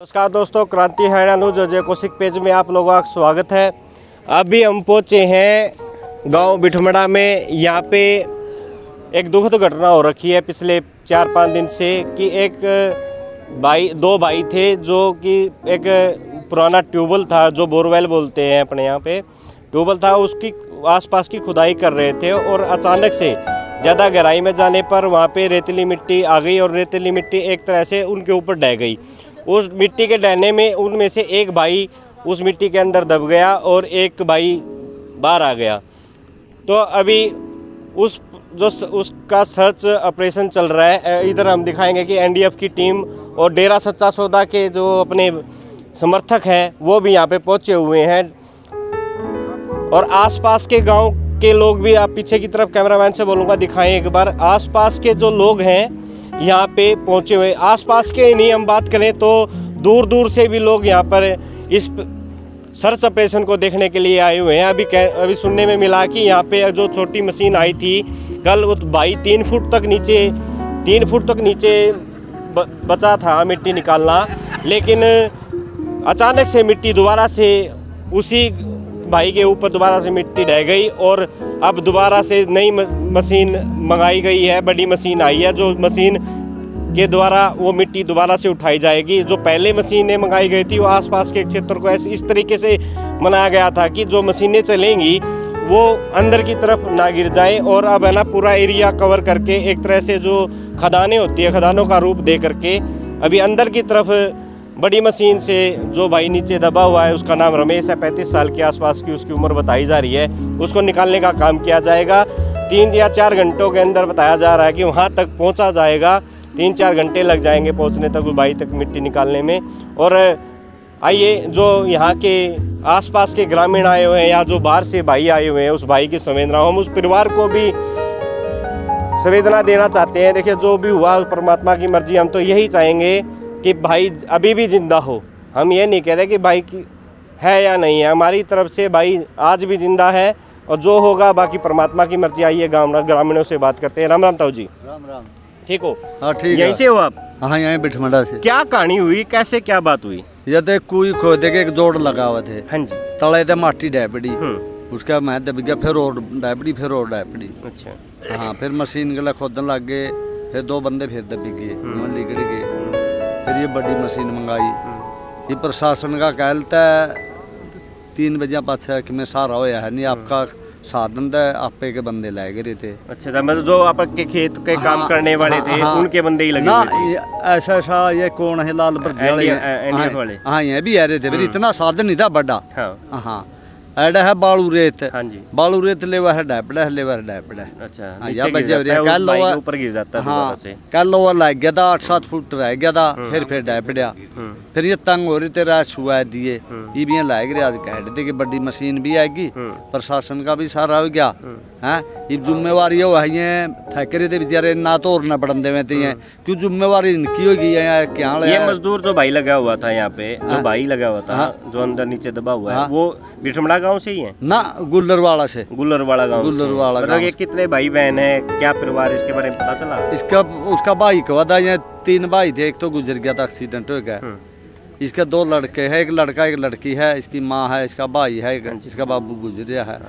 नमस्कार दोस्तों, क्रांति हरियाणा न्यूज अजय कौशिक पेज में आप लोगों का स्वागत है। अभी हम पहुंचे हैं गांव बिठमड़ा में। यहाँ पे एक दुखद घटना हो रखी है पिछले 4-5 दिन से कि दो भाई थे जो कि एक पुराना ट्यूबवेल था, जो बोरवेल बोलते हैं अपने यहाँ पे, ट्यूबवेल था, उसकी आसपास की खुदाई कर रहे थे और अचानक से ज़्यादा गहराई में जाने पर वहाँ पे रेतीली मिट्टी आ गई और रेतीली मिट्टी एक तरह से उनके ऊपर ढह गई। उस मिट्टी के डहने में उनमें से एक भाई उस मिट्टी के अंदर दब गया और एक भाई बाहर आ गया। तो अभी उसका सर्च ऑपरेशन चल रहा है। इधर हम दिखाएंगे कि एनडीएफ की टीम और डेरा सच्चा सौदा के जो अपने समर्थक हैं वो भी यहाँ पे पहुँचे हुए हैं और आसपास के गांव के लोग भी, आप पीछे की तरफ कैमरामैन से बोलूँगा दिखाएं एक बार, आसपास के जो लोग हैं यहाँ पे पहुँचे हुए। आसपास के नहीं हम बात करें तो दूर दूर से भी लोग यहाँ पर इस सर्च ऑपरेशन को देखने के लिए आए हुए हैं। अभी सुनने में मिला कि यहाँ पे जो छोटी मशीन आई थी कल, वो भाई 3 फुट तक नीचे बचा था मिट्टी निकालना, लेकिन अचानक से मिट्टी दोबारा से उसी भाई के ऊपर दोबारा से मिट्टी ढह गई और अब दोबारा से नई मशीन मंगाई गई है, बड़ी मशीन आई है, जो मशीन के द्वारा वो मिट्टी दोबारा से उठाई जाएगी। जो पहले मशीनें मंगाई गई थी वो आसपास के क्षेत्र को इस तरीके से बनाया गया था कि जो मशीनें चलेंगी वो अंदर की तरफ ना गिर जाए, और अब है ना पूरा एरिया कवर करके एक तरह से जो खदानें होती है, खदानों का रूप दे करके अभी अंदर की तरफ बड़ी मशीन से जो भाई नीचे दबा हुआ है, उसका नाम रमेश है, 35 साल के आसपास की उसकी उम्र बताई जा रही है, उसको निकालने का काम किया जाएगा। 3 या 4 घंटों के अंदर बताया जा रहा है कि वहाँ तक पहुँचा जाएगा। 3-4 घंटे लग जाएंगे पहुँचने तक, उस भाई तक मिट्टी निकालने में। और आइए जो यहाँ के आसपास के ग्रामीण आए हुए हैं या जो बाहर से भाई आए हुए हैं, उस भाई की संवेदना, हम उस परिवार को भी संवेदना देना चाहते हैं। देखिए, जो भी हुआ परमात्मा की मर्जी, हम तो यही चाहेंगे कि भाई अभी भी जिंदा हो। हम ये नहीं कह रहे कि भाई की है या नहीं है, हमारी तरफ से भाई आज भी जिंदा है और जो होगा बाकी परमात्मा की मर्जी। आइए ग्रामीणों से बात करते हैं। राम राम ताऊ जी। राम राम। ठीक हो? हाँ ठीक। यहीं से हो आप? हाँ, यहीं बिठमड़ा से। क्या कहानी हुई, कैसे क्या बात हुई? ये तो कुई खोदे के एक जोड़ लगा हुआ थे। हाँ जी। तले थे माटी डैपड़ी, उसका मैं दब गया, फिर और डैपड़ी, फिर और डैपड़ी। अच्छा। हाँ, फिर मशीन के लिए खोदने लग गए, फिर 2 बंदे फिर दब गए, लिगड़ गए। फिर ये बड़ी मशीन मंगाई। ये प्रशासन का कहता है 3 बजे पाछे कि मैं सारा होया है नहीं, आपका साधन था, आपे के बंदे लाए गए थे। अच्छा, मतलब जो आपके खेत के काम करने वाले थे उनके बंदे ही लगे ना हुए थे। ऐसा ये कौन है, लाल वाले? हाँ, ये भी आ रहे थे। फिर इतना साधन नहीं था बड़ा। हाँ, ऐड है बालू रेत। हाँ जी। बालू रेत लेवा है डैपड़ा, अच्छा, या बजे ऊपर गिर जाता है। हाँ, कल वो लग गया था 8-7 फुट रह गया था, फिर डैपड़ा। फिर ये तंग हो रही थे, रात सुहा दिए, ये भी लाए गए। आज कह थे कि बड़ी मशीन भी आएगी, प्रशासन का भी सारा हो गया है। ये जिम्मेवारी है, थक रहे थे बेचारे, ना तो और ना बढ़न देवे थे, क्यों जिम्मेवारी इनकी होगी है। क्या ये मजदूर जो भाई लगा हुआ था यहाँ पे, जो भाई लगा हुआ था, जो अंदर नीचे दबा हुआ है, वो बिठमड़ा गांव से ही है ना? गुल्लरवाड़ा से। गुल्लरवाड़ा गांव। गुल्लरवाड़ा। मतलब ये कितने भाई बहन है, क्या परिवार, इसके बारे में पता चला? इसका उसका भाई का था, ये 3 भाई थे, एक तो गुजर गया था, एक्सीडेंट हो गया। इसके 2 लड़के हैं, एक लड़का एक लड़की है, इसकी माँ है, इसका भाई है, इसका बाबू गुजरिया है।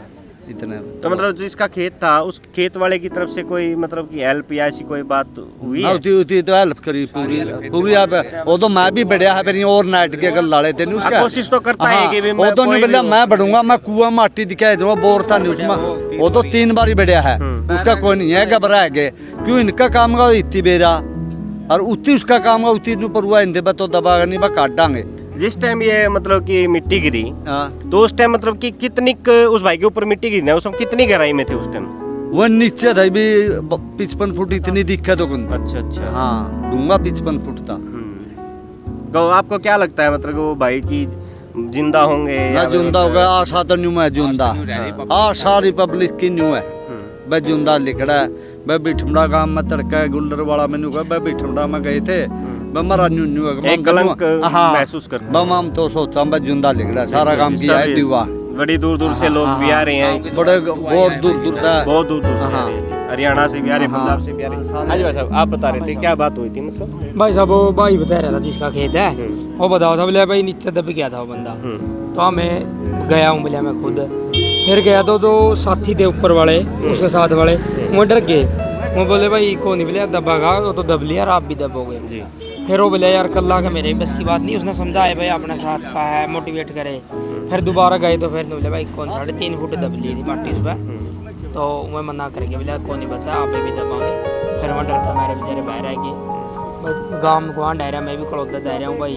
इतने तो मतलब जो इसका खेत था, उस खेत वाले की तरफ से कोई मतलब कि हेल्प या ऐसी कोई बात हुई है? उती तो हेल्प करी पूरी आप। वो तो मैं भी बढ़िया है, फिर और नाइट के अगर लाड़े थे नहीं, उसका कोशिश तो करता है कि वो तो नहीं बढ़िया, मैं बढ़ूंगा, मैं कुआं माटी दिखाए जो बोर था नहीं उसमें, वो तो 3 बार ही बढ़िया है, उसका कोई नहीं है। घबरा गए क्यों, इनका काम का इतनी बेरा और उतनी उसका काम का उतनी ऊपर हुआ, इंदे तो दबा नहीं, बस काट डांगे। जिस टाइम ये मतलब कि मिट्टी गिरी, तो उस टाइम मतलब कि कितनी उस भाई के ऊपर मिट्टी गिरी, उस टाइम कितनी गहराई में थे उस टाइम? वो नीचे था भी 55 फुट, इतनी दिक्कत हो। अच्छा। हाँ, डूंगा 55 फुट था। तो आपको क्या लगता है, मतलब वो भाई की जिंदा होंगे या जिंदा होगा? आशा तो न्यू है, जिंदा आशा रिपब्लिक की न्यू है, वह जिंदा लिखड़ा है। वह बिठमड़ा गांव में तड़का गुल्लरवाड़ा में वह बिठमड़ा में गए थे, मरा एक कलंक महसूस करते हम तो सोचता जिंदा लिख रहा, सारा काम किया है, बड़ी दूर दूर से लोग भी आ रहे हैं, बड़े बहुत दूर दूर तक, बहुत दूर दूर से आ रहे हैं, हरियाणा से भी आ रहे हैं, पंजाब से भी आ रहे हैं। हाँ जी भाई साहब, आप बता रहे थे क्या बात हुई थी? मतलब भाई साहब वो भाई बता रहा था जिसका खेत है, वो बताओ था बोले भाई नीचे दब गया था वो बंदा, तो मैं गया हूँ बोले मैं खुद, फिर गया तो जो साथी थे ऊपर वाले उसके साथ वाले वो डर गए, वो बोले भाई को नहीं बोले दबागा, वो तो दब लिया और आप भी दबोगे जी। फिर वो बोले यार कल्ला के मेरे बस की बात नहीं, उसने समझाया भाई अपने साथ का है, मोटिवेट करे। फिर दोबारा गए तो फिर बोले भाई कौन 3.5 फुट दब ली थी माटी उस पर, तो मैं मना करके बोले कौन नहीं बचा, आप भी दबाओगे। फिर वहाँ डर के मेरे बेचारे बाहर आएंगे, गाँव गुआन डहरा, मैं भी कड़ौदा दह रहा हूँ भाई,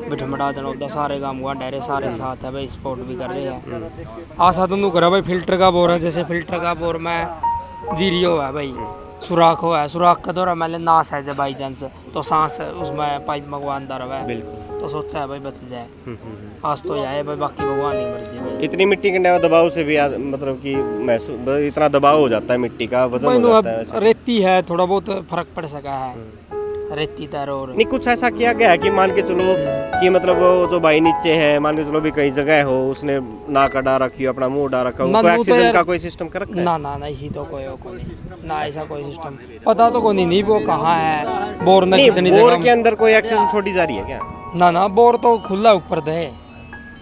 बिठमड़ा दनौदा सारे गाँव गुआन डहरे सारे साथ है भाई, सपोर्ट भी कर रहे हैं। आशा तुम करा भाई फिल्टर का बोर है, जैसे फिल्टर का बोर में जीरियो है भाई, सुराख हुआ है, सुराख का दौरा मैंने नाश है जब बाई चांस तो सांस उसमें पाइप भगवान दर हुआ है, तो सोचा है भाई बच जाए, आज तो आए भाई, बाकी भगवान नहीं मर्जी भाई। इतनी मिट्टी के दबाव से भी मतलब कि महसूस इतना दबाव हो जाता है, मिट्टी का वजन हो जाता है, रेती है थोड़ा बहुत फर्क पड़ सका है, रेती तर और नहीं कुछ ऐसा किया गया है कि मान के चलो कि मतलब वो जो भाई नीचे है, मान के चलो भी कई जगह हो, उसने नाक अड़ा रखी हो, अपना मुंह अड़ा रखा हो, कोई ऑक्सीजन का कोई सिस्टम कर रखा है? ना इसी तो कोई नहीं ना, ऐसा कोई सिस्टम पता तो कोई नहीं वो कहाँ है, बोर न कितनी जगह, बोर के अंदर कोई ऑक्सीजन छोड़ी जा रही है क्या? ना बोर तो खुला ऊपर दे,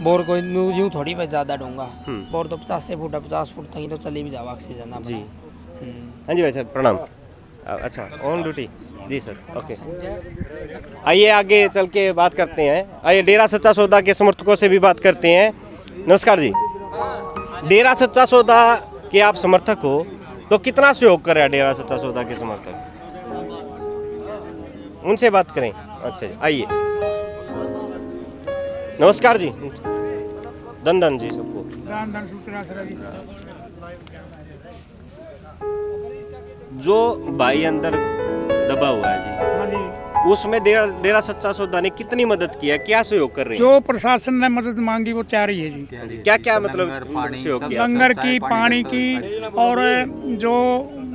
बोर कोई यूं थोड़ी मैं ज्यादा दूंगा, बोर तो 50 फुट 50 फुट तक ही तो चली भी जाओ ऑक्सीजन जी। हाँ जी भाई सर प्रणाम। अच्छा on duty ji sir, okay. आइए आगे चल के बात करते हैं, आइए डेरा सच्चा सौदा के समर्थकों से भी बात करते हैं। नमस्कार जी, डेरा सच्चा सौदा के आप समर्थक हो तो कितना सहयोग कर रहा है डेरा सच्चा सौदा के समर्थक? उनसे बात करें। अच्छा जी आइए, नमस्कार जी, धन जी सबको। जो भाई अंदर दबा हुआ है जी, हाँ जी, उसमें डेरा सच्चा सौदा ने कितनी मदद की है, क्या सहयोग कर रही है? जो प्रशासन ने मदद मांगी वो चाह रही है जी। क्या क्या मतलब सहयोग किया? लंगर की, पानी की, और जो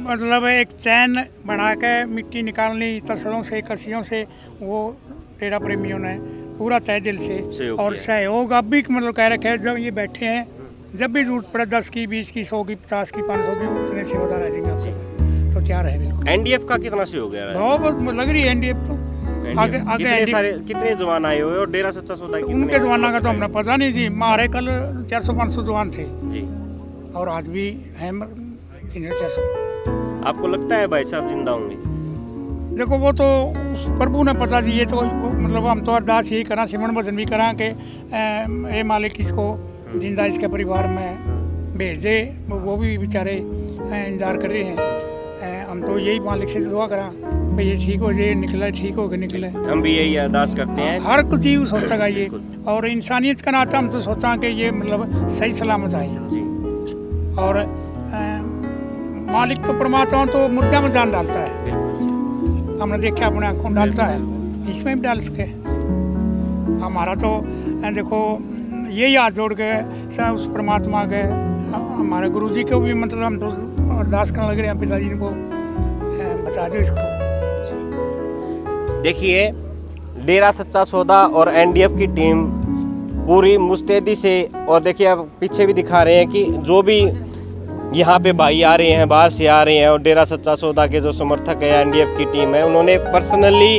मतलब एक चैन बना के मिट्टी निकालनी तसलों से कसियों से, वो डेरा प्रेमियों ने पूरा तय दिल से और सहयोग अब भी मतलब कह रखे हैं, जब ये बैठे हैं जब भी जरूरत पड़े 10 की 20 की 100 की 50 की 500 की उतने सेवादार रह जाएंगे, तो क्या रहे बिल्कुल। एनडीएफ का कितना सहयोग है? बहुत लग रही है एनडीएफ तो आगे कितने जवान आए हुए और डेरा सच्चा सौदा उनके जवाना का तो हमें पता नहीं जी, हमारे कल 400-500 जवान थे जी, और आज भी हैं 300-400। आपको लगता है भाई साहब जिंदा होंगे? देखो वो तो प्रभु ने पता जी, ये तो मतलब हम तो अरदास यही करा, सिमरन भजन भी करा कि ए मालिक इसको जिंदा इसके परिवार में भेज दे, वो भी बेचारे इंतजार कर रहे हैं। हम तो यही मालिक से दुआ करा भाई ये ठीक हो जाए, निकले ठीक हो के निकले, हम भी यही अरदास करते हैं। हर कुछ चीज सोचेगा ये, और इंसानियत का नाता हम तो सोचा कि ये मतलब सही सलामत आए जी। और मालिक तो परमात्मा तो मुर्दा में जान डालता है, हमने देखा अपने आंखों डालता है, इसमें भी डाल सके। हमारा तो देखो यही हाथ जोड़ के सब उस परमात्मा के, हमारे गुरुजी को भी मतलब हम तो अरदास करने लग रहे हैं, पिताजी को बचा दो इसको। देखिए डेरा सच्चा सौदा और एनडीएफ की टीम पूरी मुस्तैदी से, और देखिए अब पीछे भी दिखा रहे हैं कि जो भी यहाँ पे भाई आ रहे हैं, बाहर से आ रहे हैं, और डेरा सच्चा सौदा के जो समर्थक है एनडीएफ की टीम है, उन्होंने पर्सनली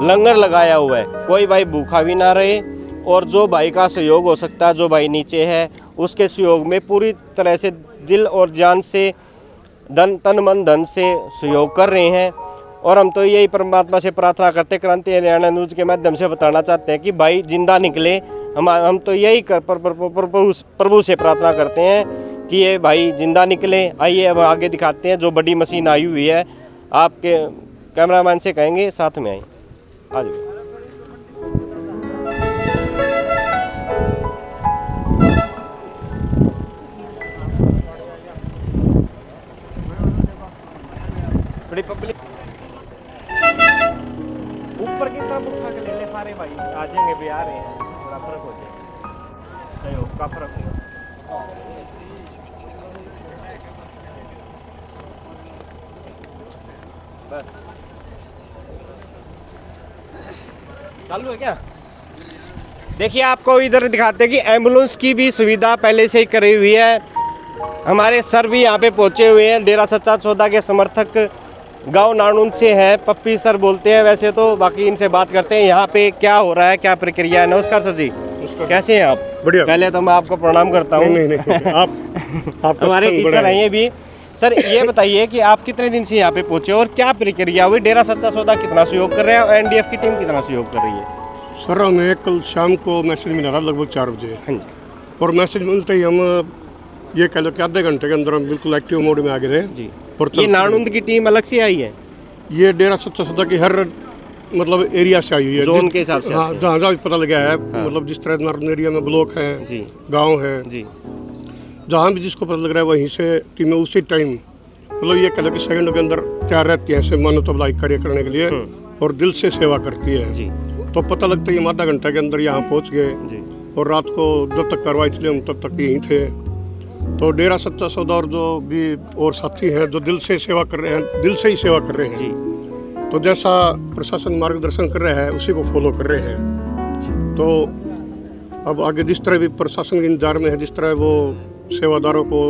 लंगर लगाया हुआ है, कोई भाई भूखा भी ना रहे, और जो भाई का सहयोग हो सकता है, जो भाई नीचे है उसके सहयोग में पूरी तरह से दिल और जान से, तन मन धन से सहयोग कर रहे हैं। और हम तो यही परमात्मा से प्रार्थना करते, क्रांति हरियाणा न्यूज़ के माध्यम से बताना चाहते हैं कि भाई जिंदा निकले। हम तो यही प्रभु से प्रार्थना करते हैं कि ये भाई जिंदा निकले। आइए अब आगे दिखाते हैं जो बड़ी मशीन आई हुई है, आपके कैमरामैन से कहेंगे साथ में आए, आ जाओ। बड़ी पब्लिक ऊपर की तरफ उठा के ले ले, सारे भाई आ जाएंगे भी, आ रहे हैं, थोड़ा फर्क हो जाए, सहयोग का फर्क होगा। बस चालू है क्या? देखिए आपको इधर दिखाते हैं कि एम्बुलेंस की भी सुविधा पहले से ही करी हुई है। हमारे सर भी यहाँ पे पहुँचे हुए हैं। डेरा सच्चा सौदा के समर्थक गांव नानुन से हैं, पप्पी सर बोलते हैं वैसे तो, बाकी इनसे बात करते हैं यहाँ पे क्या हो रहा है, क्या प्रक्रिया है। नमस्कार सर जी, कैसे हैं आप? बढ़िया। पहले तो मैं आपको प्रणाम करता हूँ। नहीं आप हमारे टीचर हैं ये भी। सर ये बताइए कि आप कितने दिन से यहाँ पे पहुँचे और क्या प्रक्रिया हुई? डेरा सच्चा सौदा कितना सहयोग कर रहे हैं और एनडीएफ की टीम कितना सहयोग कर रही है? सर हमें कल शाम को मैसेज मिला था लगभग 4 बजे। हाँ जी। और मैसेज मिलते ही हम ये कह लो कि आधे घंटे के अंदर हम बिल्कुल एक्टिव मोड में आ गए थे जी। और ये नानुंद की टीम अलग से आई है? ये डेरा सच्चा सौदा की हर मतलब एरिया से आई हुई है, जोन के हिसाब से। हाँ, जहाँ जहाँ पता लगा है। मतलब जिस तरह नारुंद एरिया में ब्लॉक है जी, गाँव गाँव है जी, जहाँ भी जिसको पता लग रहा है वहीं से टीमें उसी टाइम मतलब ये कह लो कि सेकंडों के अंदर तैयार रहती है ऐसे मानवतावादी कार्य करने के लिए और दिल से सेवा करती है जी। तो पता लगता है हम आधा घंटा के अंदर यहाँ पहुँच गए जी। और रात को जब तक कार्रवाई चली हम तब तक यहीं थे। तो डेरा सच्चा सौदा और जो भी और साथी हैं जो दिल से सेवा कर रहे हैं, दिल से ही सेवा कर रहे हैं जी। तो जैसा प्रशासन मार्गदर्शन कर रहा है उसी को फॉलो कर रहे हैं। तो अब आगे जिस तरह भी प्रशासन के इंतजार में है, जिस तरह वो सेवादारों को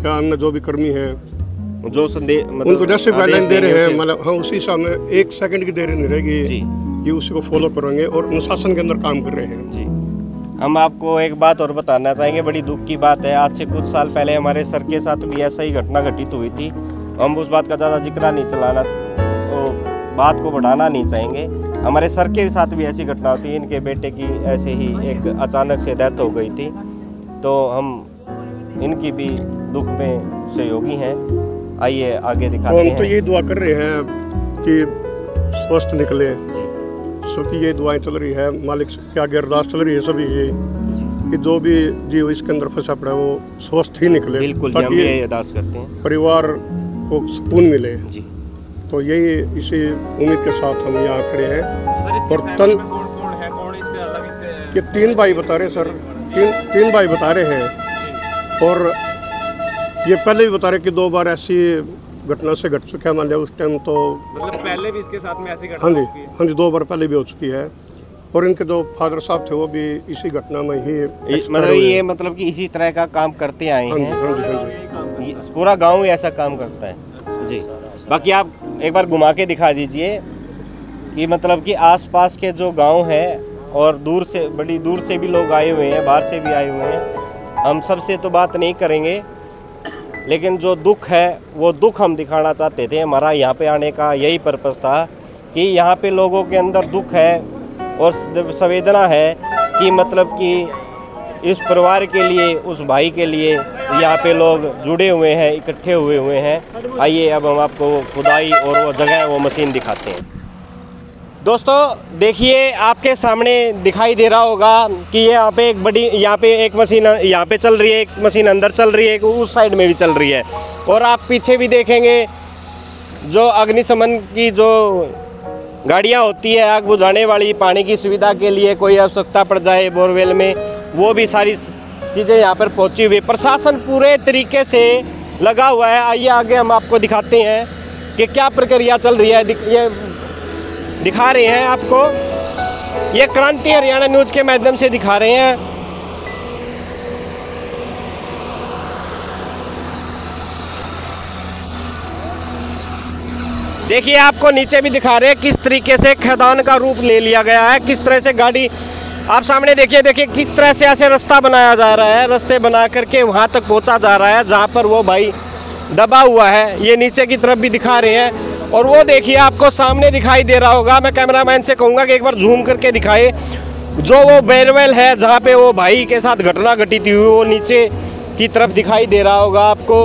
या अन्य जो भी कर्मी हैं जो संदेश उनको जैसे गाइडलाइन दे रहे हैं, मतलब हाँ उसी हिसाब में 1 सेकंड की देरी नहीं रहेगी, ये उसी को फॉलो करेंगे और अनुशासन के अंदर काम कर रहे हैं जी। हम आपको एक बात और बताना चाहेंगे, बड़ी दुख की बात है। आज से कुछ साल पहले हमारे सर के साथ भी ऐसा ही घटना घटित हुई थी। हम उस बात का ज़्यादा जिक्र नहीं चलाना, तो बात को बढ़ाना नहीं चाहेंगे। हमारे सर के साथ भी ऐसी घटना होती है। इनके बेटे की ऐसे ही एक अचानक से डेथ हो गई थी, तो हम इनकी भी दुख में सहयोगी हैं। आइए आगे दिखाते हैं। हम तो यही दुआ कर रहे हैं कि स्वस्थ निकले, क्योंकि ये दुआएं चल रही है, मालिक के आगे अरदास चल रही है सभी ये कि जो भी जीव इसके अंदर फंसा पड़ा है वो स्वस्थ ही निकले, बिल्कुल जी, हम ये अरदास करते हैं, परिवार को सुकून मिले जी। तो यही इसी उम्मीद के साथ हम यहाँ खड़े हैं। और तन ये 3 भाई बता रहे सर, तीन भाई बता रहे हैं और ये पहले भी बता रहे कि 2 बार ऐसी घटना से घट चुका है। मान लिया उस टाइम तो मतलब पहले भी इसके साथ में ऐसी घटना? हाँ जी 2 बार पहले भी हो चुकी है। और इनके जो फादर साहब थे वो भी इसी घटना में ही मतलब ये मतलब कि इसी तरह का काम करते आए हैं। हाँ जी। पूरा गांव ही ऐसा काम करता है जी। बाकी आप एक बार घुमा के दिखा दीजिए कि मतलब कि आसपास के जो गांव हैं और दूर से, बड़ी दूर से भी लोग आए हुए हैं, बाहर से भी आए हुए हैं। हम सबसे तो बात नहीं करेंगे, लेकिन जो दुख है वो दुख हम दिखाना चाहते थे। हमारा यहाँ पे आने का यही पर्पस था कि यहाँ पे लोगों के अंदर दुख है और संवेदना है कि मतलब कि इस परिवार के लिए, उस भाई के लिए यहाँ पे लोग जुड़े हुए हैं, इकट्ठे हुए हैं। आइए अब हम आपको खुदाई और वो जगह, वो मशीन दिखाते हैं। दोस्तों देखिए आपके सामने दिखाई दे रहा होगा कि यहाँ पे एक बड़ी, यहाँ पे एक मशीन यहाँ पे चल रही है, एक मशीन अंदर चल रही है, एक उस साइड में भी चल रही है। और आप पीछे भी देखेंगे जो अग्निशमन की जो गाड़ियाँ होती है, आग बुझाने वाली, पानी की सुविधा के लिए कोई आवश्यकता पड़ जाए बोरवेल में, वो भी सारी चीज़ें यहाँ पर पहुँची हुई। प्रशासन पूरे तरीके से लगा हुआ है। आइए आगे हम आपको दिखाते हैं कि क्या प्रक्रिया चल रही है। ये दिखा रहे हैं आपको, ये क्रांति हरियाणा न्यूज़ के माध्यम से दिखा रहे हैं। देखिए आपको नीचे भी दिखा रहे हैं किस तरीके से खदान का रूप ले लिया गया है, किस तरह से गाड़ी, आप सामने देखिए किस तरह से ऐसे रास्ता बनाया जा रहा है, रास्ते बना करके वहाँ तक पहुँचा जा रहा है जहाँ पर वो भाई दबा हुआ है। ये नीचे की तरफ भी दिखा रहे हैं और वो देखिए आपको सामने दिखाई दे रहा होगा। मैं कैमरामैन से कहूँगा कि एक बार जूम करके दिखाए, जो वो बेरवेल है जहाँ पे वो भाई के साथ घटना घटित हुई, वो नीचे की तरफ दिखाई दे रहा होगा आपको।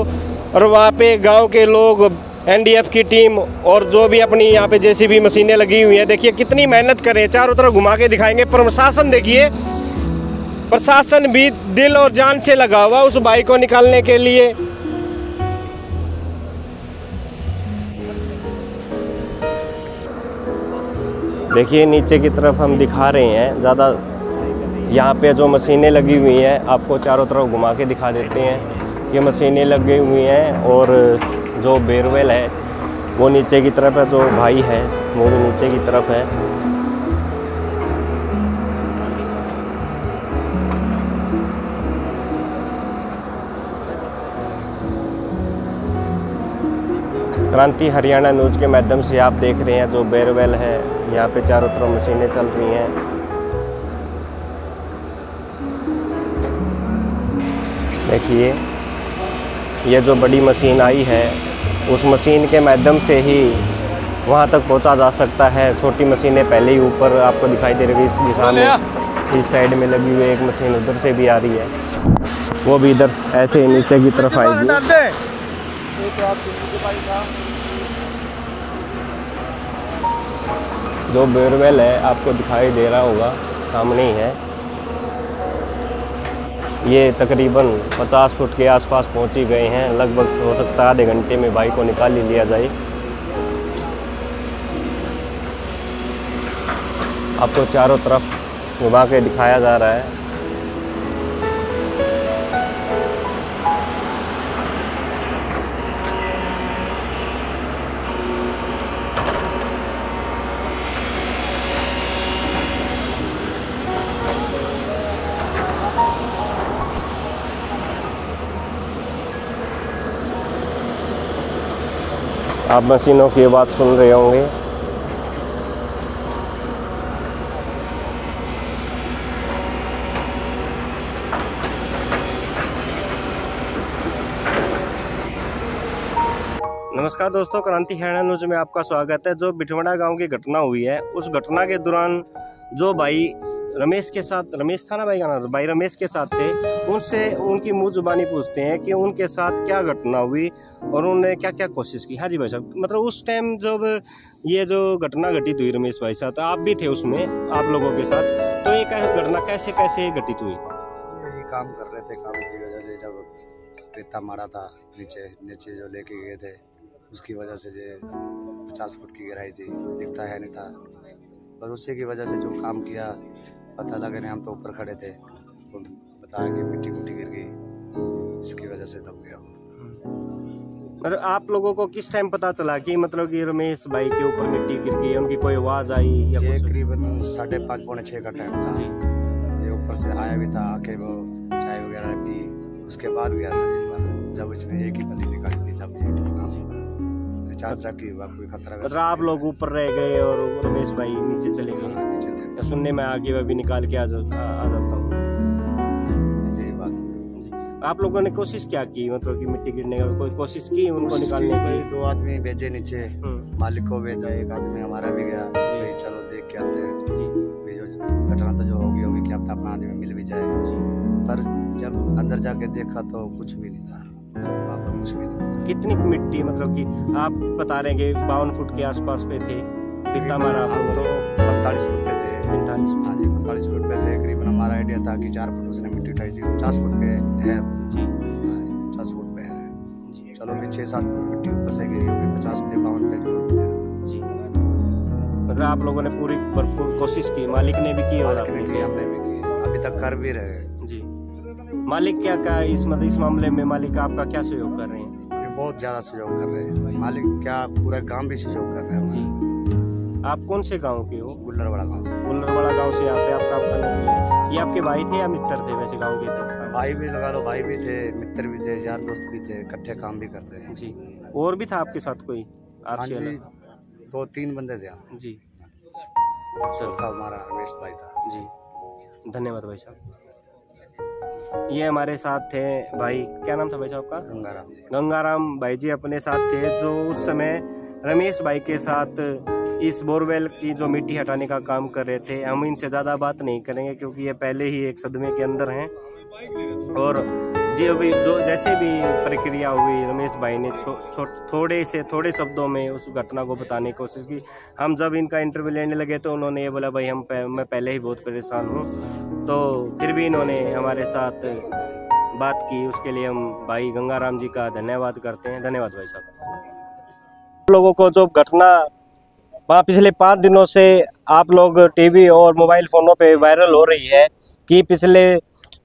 और वहाँ पे गांव के लोग, एनडीएफ की टीम और जो भी अपनी यहाँ पे जेसीबी मशीनें लगी हुई हैं, देखिए कितनी मेहनत करें। चारों तरफ घुमा के दिखाएंगे। प्रशासन देखिए, प्रशासन भी दिल और जान से लगा हुआ उस भाई को निकालने के लिए। देखिए नीचे की तरफ हम दिखा रहे हैं, ज़्यादा यहाँ पे जो मशीनें लगी हुई हैं आपको चारों तरफ घुमा के दिखा देते हैं। ये मशीनें लगी हुई हैं और जो बेरवेल है वो नीचे की तरफ है, जो भाई है वो भी नीचे की तरफ है। क्रांति हरियाणा न्यूज़ के माध्यम से आप देख रहे हैं जो बोरवेल है, यहाँ पे चारों तरफ मशीनें चल रही हैं। देखिए ये जो बड़ी मशीन आई है उस मशीन के माध्यम से ही वहाँ तक पहुँचा जा सकता है। छोटी मशीनें पहले ही ऊपर आपको दिखाई दे रही है, इस दिशा में इस साइड में लगी हुई एक मशीन उधर से भी आ रही है, वो भी इधर ऐसे नीचे की तरफ आएगी। जो बोरवेल है आपको दिखाई दे रहा होगा, सामने ही है। ये तकरीबन 50 फुट के आसपास पहुंची गए हैं। लगभग हो सकता है आधे घंटे में बाइक को निकाल ही लिया जाए। आपको चारों तरफ घुमा के दिखाया जा रहा है। आप मशीनों की बात सुन रहे होंगे। नमस्कार दोस्तों, क्रांति हरियाणा न्यूज़ में आपका स्वागत है। जो बिठवड़ा गांव की घटना हुई है, उस घटना के दौरान जो भाई रमेश के साथ, रमेश था ना भाई का नाम, भाई रमेश के साथ थे, उनसे उनकी मुंह जुबानी पूछते हैं कि उनके साथ क्या घटना हुई और उन्होंने क्या क्या कोशिश की। हाँ जी भाई साहब, मतलब उस टाइम जब ये जो घटना घटित हुई रमेश भाई साथ, आप भी थे उसमें आप लोगों के साथ, तो ये घटना कैसे कैसे घटित हुई? यही काम कर रहे थे, काम की वजह से जब रेता मारा था नीचे जो लेके गए थे, उसकी वजह से जो 50 फुट की गहराई थी, दिखता है नहीं था, बस उसी की वजह से जो काम किया पता लगा नहीं। हम तो ऊपर खड़े थे, तो बताया कि मिट्टी गिर गई, इसकी वजह से दब गया। मतलब आप लोगों को किस टाइम पता चला कि मतलब कि रमेश भाई के ऊपर मिट्टी गिर गई, उनकी कोई आवाज़ आई? ये करीबन 5:30 पौने 6 का टाइम था। ये ऊपर से आया भी था, आके वो चाय वगैरह पी, उसके बाद गया था एक बार, जब इसने एक ही बल्ली निकाली थी, जब चाचा की हुआ कोई खतरा। मतलब आप लोग ऊपर रह गए और रमेश भाई नीचे चले गए? नीचे थे। सुनने में आगे मैं भी निकाल के आ जाता हूँ। यही बात है। आप लोगों ने कोशिश क्या की, मतलब कि मिट्टी गिरने का कोई कोशिश की उनको निकालने की? 2 आदमी भेजे नीचे, मालिक को भेजा, एक आदमी हमारा भी गया, भाई चलो देख के आते हैं। जो घटना तो जो होगी क्या पता अपना आदमी मिल भी जाए, पर जब अंदर जाके देखा तो कुछ भी नहीं था, कुछ भी नहीं था। कितनी मिट्टी, मतलब कि आप बता रहे हैं कि 52 फुट के आसपास पे थे, कितना हमारा? हम तो 45 फुट पे थे। 45? हाँ जी, 45 फुट पे थे। करीबन हमारा आइडिया था कि 4 फुट उसने मिट्टी उठाई थी, 50 फुट पे है जी, 50 फुट पे है। चलो भी 6-7 मिट्टी ऊपर से गिरी होगी, 50 पे 52 पे जरूर मिलेगा जी। मतलब आप लोगों ने पूरी भरपूर कोशिश की, मालिक ने भी की और आपने की, हमने भी की, अभी तक कर भी रहे जी। मालिक क्या इस मामले में मालिक आपका क्या सहयोग कर रहे हैं? बहुत ज़्यादा सहयोग कर रहे हैं मालिक, क्या पूरा गांव भी सहयोग कर रहे हैं जी। आप कौन से गांव के हो? गुल्लरवाड़ा गांव से। गुल्लरवाड़ा गांव से यहाँ पे आपका निकले। ये आपके भाई थे या मित्र थे वैसे गांव के? थे भाई भी लगा लो, भाई भी थे, मित्र भी थे, यार दोस्त भी थे, इकट्ठे काम भी करते हैं जी। और भी था आपके साथ कोई आपसे अलग? 2-3 बंदे थे हम जी। चौथा हमारा रमेश भाई था जी। धन्यवाद भाई साहब। ये हमारे साथ थे भाई, क्या नाम था भाई साहब का? गंगाराम। गंगाराम भाई जी अपने साथ थे, जो उस समय रमेश भाई के साथ इस बोरवेल की जो मिट्टी हटाने का काम कर रहे थे। हम इनसे ज़्यादा बात नहीं करेंगे क्योंकि ये पहले ही एक सदमे के अंदर हैं। और जो भी जो जैसे भी प्रक्रिया हुई, रमेश भाई ने थोड़े शब्दों में उस घटना को बताने की कोशिश की। हम जब इनका इंटरव्यू लेने लगे तो उन्होंने ये बोला भाई मैं पहले ही बहुत परेशान हूँ, तो फिर भी इन्होंने हमारे साथ बात की। उसके लिए हम भाई गंगाराम जी का धन्यवाद करते हैं। धन्यवाद भाई साहब। लोगों को जो घटना वहाँ पिछले 5 दिनों से आप लोग टीवी और मोबाइल फ़ोनों पे वायरल हो रही है कि पिछले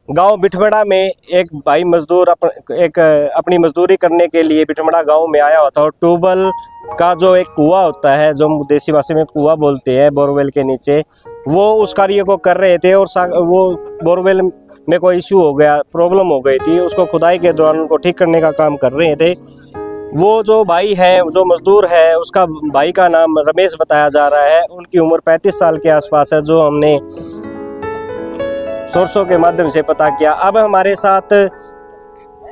गांव बिठवड़ा में एक भाई मजदूर अपनी मजदूरी करने के लिए बिठवड़ा गांव में आया होता है। और ट्यूबवेल का जो एक कुआं होता है, जो देसी भाषा में कुआं बोलते हैं, बोरवेल के नीचे, वो उस कार्य को कर रहे थे। और वो बोरवेल में कोई इशू हो गया, प्रॉब्लम हो गई थी, उसको खुदाई के दौरान उनको ठीक करने का काम कर रहे थे। वो जो भाई है, जो मजदूर है, उसका भाई का नाम रमेश बताया जा रहा है। उनकी उम्र 35 साल के आसपास है, जो हमने सोर्सों के माध्यम से पता किया। अब हमारे साथ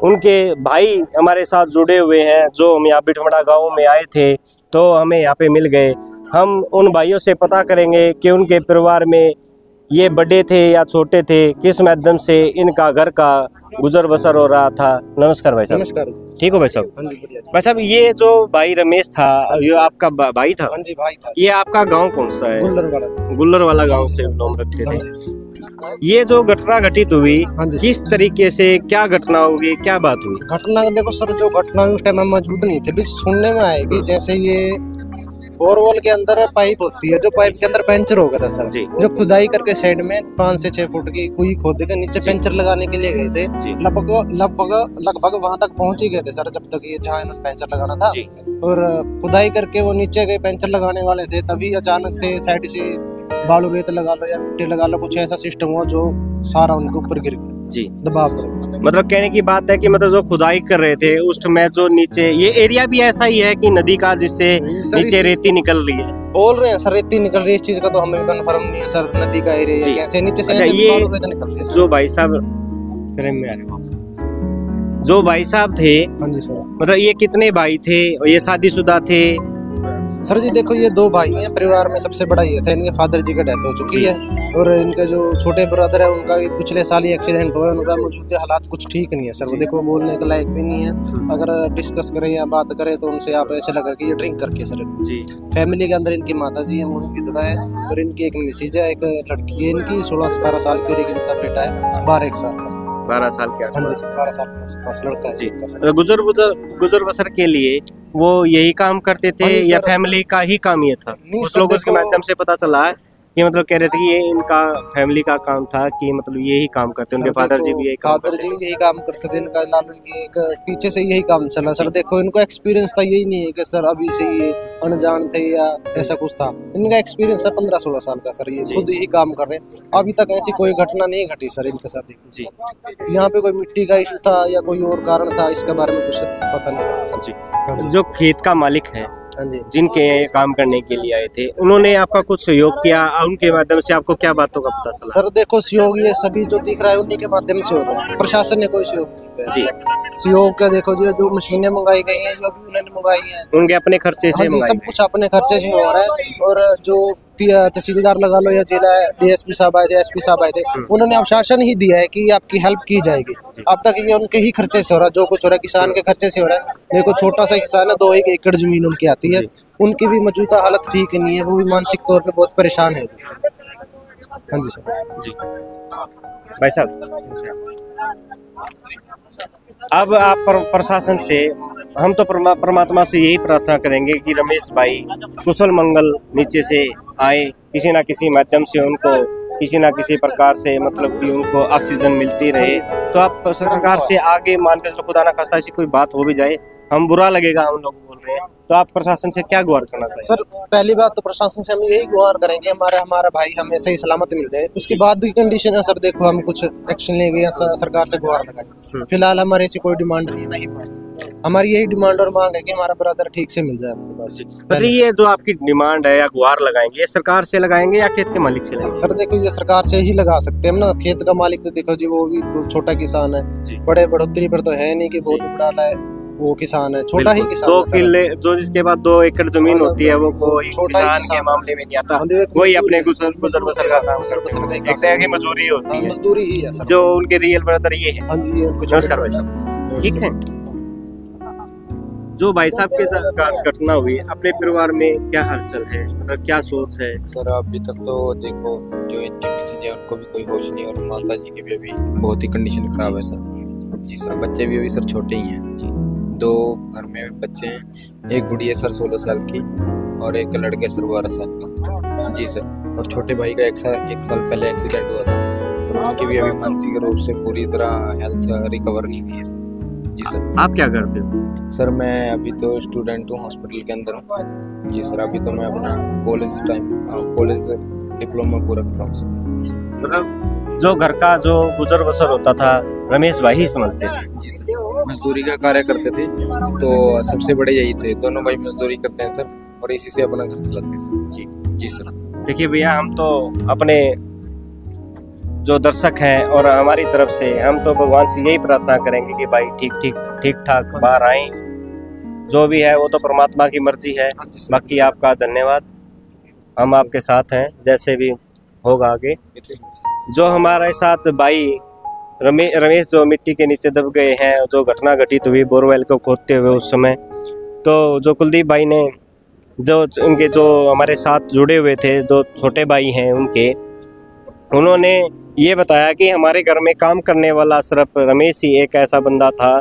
उनके भाई हमारे साथ जुड़े हुए हैं, जो हम यहाँ बिठमड़ा गांव में आए थे तो हमें यहाँ पे मिल गए। हम उन भाइयों से पता करेंगे कि उनके परिवार में ये बड़े थे या छोटे थे, किस माध्यम से इनका घर का गुजर बसर हो रहा था। नमस्कार भाई साहब। नमस्कार। ठीक हो भाई साहब? हाँ जी बढ़िया। भाई साहब, ये जो भाई रमेश था, ये आपका भाई था? हाँ जी भाई था। ये आपका गांव कौन सा है? गुल्लर वाला था। गुल्लर वाला गांव से लोग रखते हाँ थे। जी। ये जो घटना घटित हुई, हाँ जी। किस तरीके से, क्या घटना होगी, क्या बात हुई? घटना देखो सर, जो घटना हुई उस टाइम हम मौजूद नहीं थे, भी सुनने में आएगी जैसे ये बोरवेल के अंदर पाइप होती है, जो पाइप के अंदर पंचर हो गया था सर जी। जो खुदाई करके साइड में 5 से 6 फुट की कुई खोद के नीचे पंचर लगाने के लिए गए थे। लगभग वहां तक पहुंच ही गए थे सर, जब तक ये जहाँ इन्होंने पंचर लगाना था। जी। और खुदाई करके वो नीचे गए पंचर लगाने वाले थे, तभी अचानक से साइड से बालू रेत लगा लो या मिट्टी लगा लो, कुछ ऐसा सिस्टम हुआ जो सारा उनके ऊपर गिर गया। जी। दबाव पड़ गया। मतलब कहने की बात है कि मतलब जो खुदाई कर रहे थे उस समय जो नीचे ये एरिया भी ऐसा ही है कि नदी का, जिससे नीचे रेती निकल रही है? बोल रहे हैं सर रेती निकल रही है, इस चीज का तो हमें भी कंफर्म नहीं है सर, नदी का एरिया है कैसे नीचे से अच्छा, ऐसे ये बालू रेत निकल रही है सर। जो भाई साहब फ्रेम में आ रहे हो, जो भाई साहब थे, हाँ जी सर। मतलब ये कितने भाई थे और ये शादीशुदा थे? सर जी देखो, ये 2 भाई हैं, परिवार में सबसे बड़ा ये था। इनके फादर जी का डेथ हो चुकी है और इनके जो छोटे ब्रदर है उनका भी पिछले साल ही एक्सीडेंट हुआ है। उनका मौजूदा हालात कुछ ठीक नहीं है सर, वो देखो बोलने के लायक भी नहीं है। अगर डिस्कस करें या बात करें तो उनसे आप ऐसे लगा कि ये ड्रिंक करके सर। जी। फैमिली के अंदर इनकी माता जी है, वो भी विधवा है और इनकी एक मिसेज है, एक लड़की है इनकी 16-17 साल की और एक इनका बेटा है 12-1 साल का। 12 साल के हाँ जी, आसपास। 12 साल के आसपास लड़का है जी। इनका सर। गुजर बसर के लिए वो यही काम करते थे हाँ जी या सर। फैमिली का ही काम ये था? नहीं कुछ सर, लोगों के देखो- माध्यम से पता चला है कि मतलब कह रहे थे कि ये इनका फैमिली का काम था, कि मतलब यही काम करते, उनके सर फादर देखो, जी भी यही काम फादर करते जी भी यही काम करते थे। इनका लालू की एक पीछे से यही काम चला सर। देखो इनको एक्सपीरियंस था, यही नहीं है कि सर अभी से ये अनजान थे या ऐसा कुछ था। इनका एक्सपीरियंस है 15-16 साल का सर, ये जी। खुद यही काम कर रहे हैं। अभी तक ऐसी कोई घटना नहीं घटी सर इनके साथ। जी। यहाँ पे कोई मिट्टी का इशू था या कोई और कारण था, इसके बारे में कुछ पता नहीं लगा सर। जी। हाँ जी। जो खेत का मालिक है, हाँ जी। जिनके काम करने के लिए आए थे, उन्होंने आपका कुछ सहयोग किया? उनके माध्यम से आपको क्या बातों का पता चला? सर देखो, सहयोग ये सभी जो दिख रहा है उन्हीं के माध्यम से हो रहा है। प्रशासन ने कोई सहयोग नहीं किया जी। सहयोग का देखो जी, जो मशीनें मंगाई गई हैं, जो भी उन्होंने मंगाई हैं, उनके अपने खर्चे से हाँ जी, मंगाई सब कुछ अपने खर्चे से हो रहा है। और जो तहसीलदार लगा लो या जिला डीएसपी साहब आए थे, एसपी साहब आए थे, उन्होंने आश्वासन ही दिया है कि आपकी हेल्प की जाएगी। अब तक ये उनके ही खर्चे से हो रहा है, जो कुछ हो रहा है किसान के खर्चे से हो रहा है। देखो छोटा सा किसान है, 2 एकड़ जमीन उनकी आती है, उनकी भी मौजूदा हालत ठीक नहीं है, वो भी मानसिक तौर पे बहुत परेशान है। हाँ जी सर। जी। भाई साहब, अब आप प्रशासन से, हम तो परमात्मा से यही प्रार्थना करेंगे कि रमेश भाई कुशल मंगल नीचे से आए, किसी ना किसी माध्यम से उनको किसी ना किसी प्रकार से मतलब कि उनको ऑक्सीजन मिलती रहे। तो आप सरकार से आगे मान कर, खुदा ना खास्ता ऐसी कोई बात हो भी जाए, हम बुरा लगेगा, हम लोग बोल रहे हैं, तो आप प्रशासन से क्या गुहार करना चाहिए? सर पहली बात तो प्रशासन से हम यही गुहार करेंगे हमारा भाई हमें सही सलामत मिल जाए। उसके बाद की कंडीशन है सर, देखो हम कुछ एक्शन लेंगे या सरकार से गुहार लगाएंगे। फिलहाल हमारे ऐसी कोई डिमांड नहीं है, नहीं पाएंगे। हमारी यही डिमांड और मांग है कि हमारा ब्रदर ठीक से मिल जाए हमको बस। मतलब ये जो आपकी डिमांड है या गुहार लगाएंगे, ये सरकार से लगाएंगे या खेत के मालिक से लगाएंगे? सर देखो, ये सरकार से ही लगा सकते हैं हम ना। खेत का मालिक तो देखो जी, वो भी बहुत छोटा किसान है, बड़े बढ़ोतरी पर तो है नहीं कि बहुत बड़ा वो किसान है, छोटा ही किसान 2 है सर। किले, जो जिसके बाद 2 एकड़ जमीन हाँ, होती है, वो कोई छोटा ही किसान के किसान मामले में नहीं आता, हाँ, एक वही मजदूरी अपने है। गुजर बसर का काम गुजर बसर का ही एक काम तरह की है। मजदूरी होती हाँ, है, मजदूरी ही है सर। जो उनके रियल ब्रदर ये है। हाँ जी, ये कुछ नमस्कार भाई साहब, ठीक है। जो भाई साहब के साथ घटना हुई, अपने परिवार में क्या हलचल है, मतलब क्या सोच है? सर अभी तक तो देखो, जो इनके मिसेज है उनको भी कोई होश नहीं, और माता जी की भी अभी बहुत ही कंडीशन खराब है सर। जी सर, बच्चे भी अभी सर छोटे ही हैं। 2 घर में बच्चे हैं, एक गुड़िया सर 16 साल की और एक लड़का सर 12 साल का। जी सर, और छोटे भाई का 1 साल पहले एक्सीडेंट हुआ था, और उनकी भी अभी मानसिक रूप से पूरी तरह हेल्थ रिकवर नहीं हुई है सर। जी सर। आप क्या करते हो? सर मैं अभी तो स्टूडेंट हूँ, हॉस्पिटल के अंदर हूँ। जी सर, अभी तो मैं अपना कॉलेज डिप्लोमा पूरा कर रहा हूँ सर। मतलब जो घर का जो गुजर बसर होता था, रमेश भाई ही समझते थे। जी सर। मजदूरी का कार्य करते थे, तो सबसे बड़े यही थे। दोनों भाई मजदूरी करते हैं सर, और इसी से अपना घर चलाते हैं सर। जी जी सर। देखिए भैया, हम तो अपने जो दर्शक हैं और हमारी तरफ से हम तो भगवान से यही प्रार्थना करेंगे कि भाई ठीक ठाक बाहर आए। जो भी है वो तो परमात्मा की मर्जी है। बाकी आपका धन्यवाद, हम आपके साथ हैं, जैसे भी होगा आगे। जो हमारे साथ भाई रमेश जो मिट्टी के नीचे दब गए हैं, जो घटना घटित हुई बोरवेल को खोदते हुए उस समय, तो जो कुलदीप भाई ने जो उनके जो हमारे साथ जुड़े हुए थे, दो छोटे भाई हैं उन्होंने ये बताया कि हमारे घर में काम करने वाला सिर्फ रमेश ही एक ऐसा बंदा था,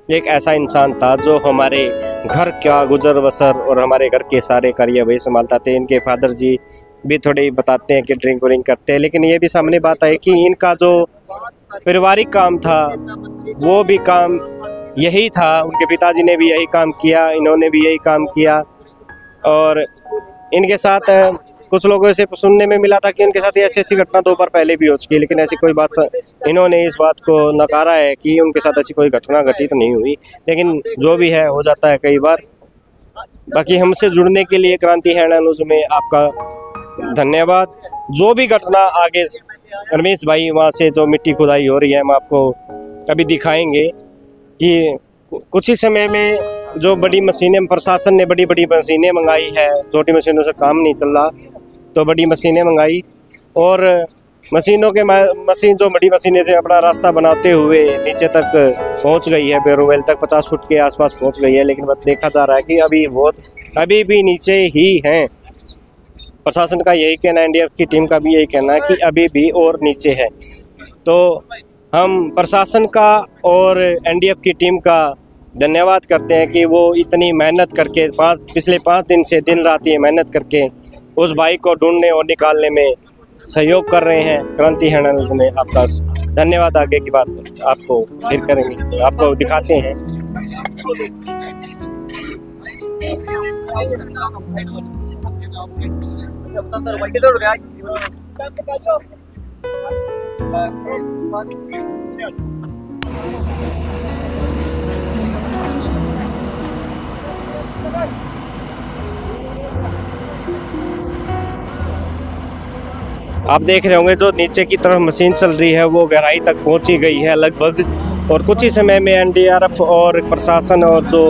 एक ऐसा इंसान था जो हमारे घर का गुजर बसर और हमारे घर के सारे कार्य वही संभालता थे। इनके फादर जी भी थोड़ी बताते हैं कि ड्रिंक व्रिंक करते हैं, लेकिन ये भी सामने बात है कि इनका जो पारिवारिक काम था वो भी काम यही था। उनके पिताजी ने भी यही काम किया, इन्होंने भी यही काम किया। और इनके साथ कुछ लोगों से सुनने में मिला था कि उनके साथ ऐसी घटना 2 बार पहले भी हो चुकी है, लेकिन ऐसी कोई बात इन्होंने इस बात को नकारा है कि उनके साथ ऐसी कोई घटना घटित नहीं हुई। लेकिन जो भी है हो जाता है कई बार। बाकी हमसे जुड़ने के लिए क्रांति हरियाणा न्यूज़ में आपका धन्यवाद। जो भी घटना आगे रमेश भाई वहाँ से जो मिट्टी खुदाई हो रही है, हम आपको कभी दिखाएंगे कि कुछ ही समय में जो बड़ी मशीनें, प्रशासन ने बड़ी मशीनें मंगाई है, छोटी मशीनों से काम नहीं चल रहा, तो बड़ी मशीनें मंगाई और मशीन जो बड़ी मशीनें से अपना रास्ता बनाते हुए नीचे तक पहुंच गई है, बोरवेल तक 50 फुट के आसपास पहुंच गई है। लेकिन बस देखा जा रहा है कि अभी भी नीचे ही हैं। प्रशासन का यही कहना है, एनडीआरएफ की टीम का भी यही कहना है कि अभी भी और नीचे है। तो हम प्रशासन का और एनडीआरएफ की टीम का धन्यवाद करते हैं कि वो इतनी मेहनत करके पिछले 5 दिन से दिन रात ये मेहनत करके उस भाई को ढूंढने और निकालने में सहयोग कर रहे हैं। क्रांति हरियाणा न्यूज़ में आपका धन्यवाद। आगे की बात आपको फिर करेंगे, आपको दिखाते हैं। आप देख रहे होंगे जो नीचे की तरफ मशीन चल रही है वो गहराई तक पहुंची गई है लगभग, और कुछ ही समय में एनडीआरएफ और प्रशासन और जो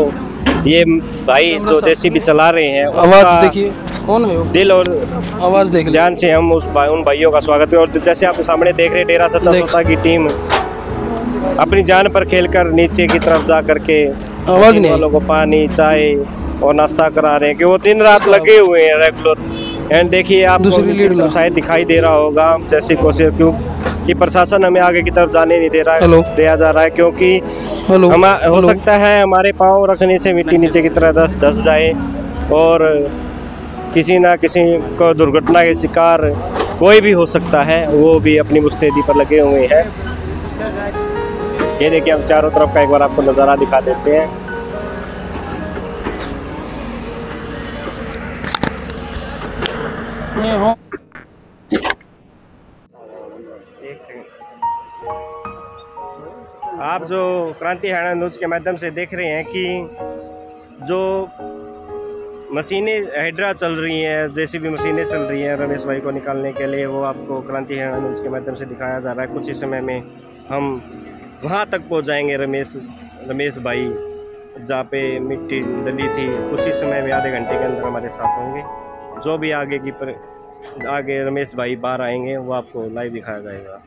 ये भाई जो जेसीबी चला रहे हैं, आवाज देखिए कौन है वो? दिल और आवाज देख ध्यान से हम उन भाइयों का स्वागत है। और जैसे आप सामने देख रहे हैं, डेरा सच्चा सौदा की टीम अपनी जान पर खेलकर नीचे की तरफ जा करके वालों को पानी, चाय और नाश्ता करा रहे हैं कि वो दिन रात लगे हुए हैं रेगुलर। एंड देखिए आपको शायद दिखाई दे रहा होगा, जैसी कोशिश क्यों कि प्रशासन हमें आगे की तरफ जाने नहीं दे रहा है, दिया जा रहा है, क्योंकि हो सकता है हमारे पाँव रखने से मिट्टी नीचे की तरह धस जाए और किसी ना किसी को दुर्घटना के शिकार कोई भी हो सकता है। वो भी अपनी मुस्तैदी पर लगे हुए हैं। ये देखिए हम चारों तरफ का एक बार आपको नज़ारा दिखा देते हैं। आप जो क्रांति हरियाणा न्यूज़ के माध्यम से देख रहे हैं कि जो मशीनें हाइड्रा चल रही हैं, जेसीबी मशीनें चल रही हैं रमेश भाई को निकालने के लिए, वो आपको क्रांति हरियाणा न्यूज़ के माध्यम से दिखाया जा रहा है। कुछ ही समय में हम वहाँ तक पहुँच जाएंगे, रमेश भाई जहाँ पे मिट्टी डली थी। कुछ ही समय में आधे घंटे के अंदर हमारे साथ होंगे। जो भी आगे रमेश भाई बाहर आएंगे वो आपको लाइव दिखाया जाएगा।